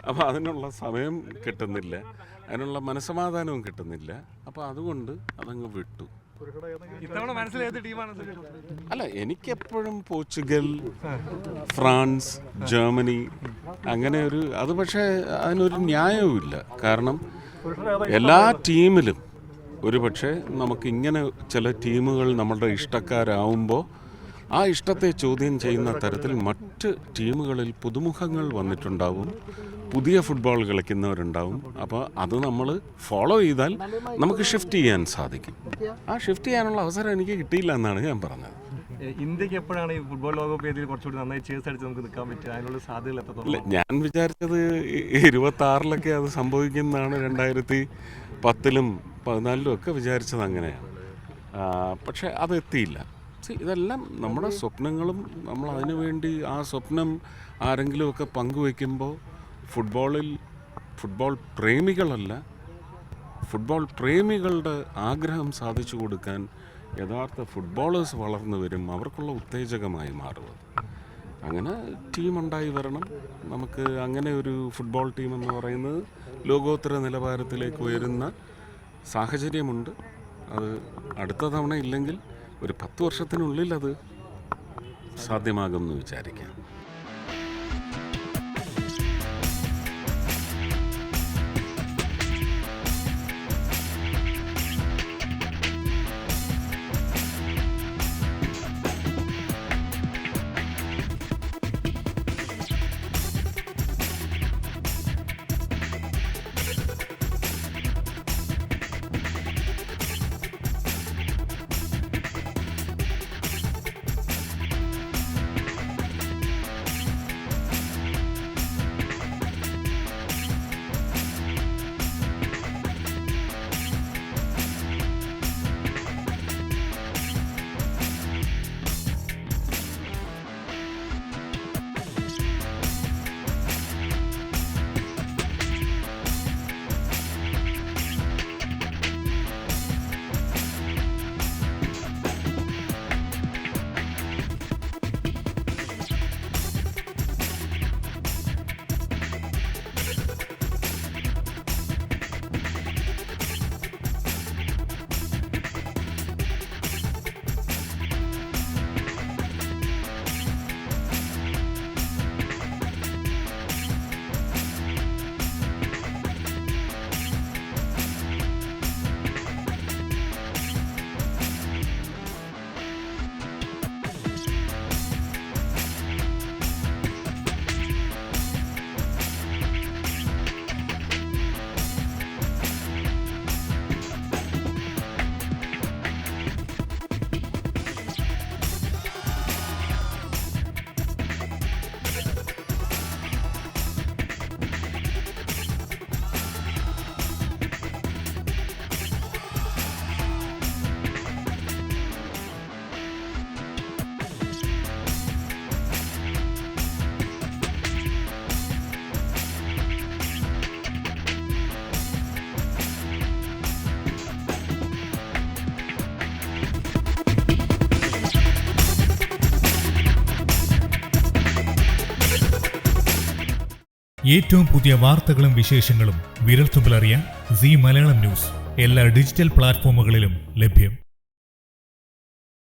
അപ്പോൾ അതിനുള്ള സമയം കിട്ടുന്നില്ല, അതിനുള്ള മനസ്സമാധാനവും കിട്ടുന്നില്ല. അപ്പോൾ അതുകൊണ്ട് അതങ്ങ് വിട്ടു. അല്ല, എനിക്കെപ്പോഴും പോർച്ചുഗൽ, ഫ്രാൻസ്, ജർമ്മനി അങ്ങനെ അത് പക്ഷേ അതിനൊരു ന്യായവുമില്ല. കാരണം എല്ലാ ടീമിലും ഒരു പക്ഷേ നമുക്കിങ്ങനെ ചില ടീമുകൾ നമ്മളുടെ ഇഷ്ടക്കാരാവുമ്പോൾ ആ ഇഷ്ടത്തെ ചോദ്യം ചെയ്യുന്ന തരത്തിൽ മറ്റ് ടീമുകളിൽ പുതുമുഖങ്ങൾ വന്നിട്ടുണ്ടാവും, പുതിയ ഫുട്ബോൾ കളിക്കുന്നവരുണ്ടാവും. അപ്പോൾ അത് നമ്മൾ ഫോളോ ചെയ്താൽ നമുക്ക് ഷിഫ്റ്റ് ചെയ്യാൻ സാധിക്കും. ആ ഷിഫ്റ്റ് ചെയ്യാനുള്ള അവസരം എനിക്ക് കിട്ടിയില്ല എന്നാണ് ഞാൻ പറഞ്ഞത്. ഇന്ത്യക്ക് എപ്പോഴാണ് ഈ ഫുട്ബോൾ ലോകകപ്പ് വേദിയിൽ കുറച്ചുകൂടി നന്നായി ചേർത്ത് അടിച്ച് നമുക്ക് നിൽക്കാൻ പറ്റുക? അതിനുള്ള സാധ്യതകൾ എത്രത്തോളം? ഞാൻ വിചാരിച്ചത് 26 അത് സംഭവിക്കുന്നതാണ്. 2010 14 ഒക്കെ വിചാരിച്ചത് അങ്ങനെയാണ്. പക്ഷേ അതെത്തിയില്ല. ഇതെല്ലാം നമ്മുടെ സ്വപ്നങ്ങളും നമ്മൾ അതിനു വേണ്ടി ആ സ്വപ്നം ആരെങ്കിലുമൊക്കെ പങ്കുവയ്ക്കുമ്പോൾ ഫുട്ബോൾ പ്രേമികളല്ല, ഫുട്ബോൾ പ്രേമികളുടെ ആഗ്രഹം സാധിച്ചു കൊടുക്കാൻ യഥാർത്ഥ ഫുട്ബോളേഴ്സ് വളർന്നു വരും, അവർക്കുള്ള ഉത്തേജകമായി മാറും. അങ്ങനെ ടീമുണ്ടായി വരണം. നമുക്ക് അങ്ങനെ ഒരു ഫുട്ബോൾ ടീം എന്ന് പറയുന്നത് ലോകോത്തര നിലവാരത്തിലേക്ക് ഉയരുന്ന സാഹചര്യമുണ്ട്. അത് അടുത്ത തവണ ഇല്ലെങ്കിൽ ഒരു 10 വർഷത്തിനുള്ളിൽ അത് സാധ്യമാകുമെന്ന് വിചാരിക്കാം. ഏറ്റവും പുതിയ വാർത്തകളും വിശേഷങ്ങളും വിരൽത്തുമ്പിലറിയാൻ സീ മലയാളം ന്യൂസ് എല്ലാ ഡിജിറ്റൽ പ്ലാറ്റ്ഫോമുകളിലും ലഭ്യം.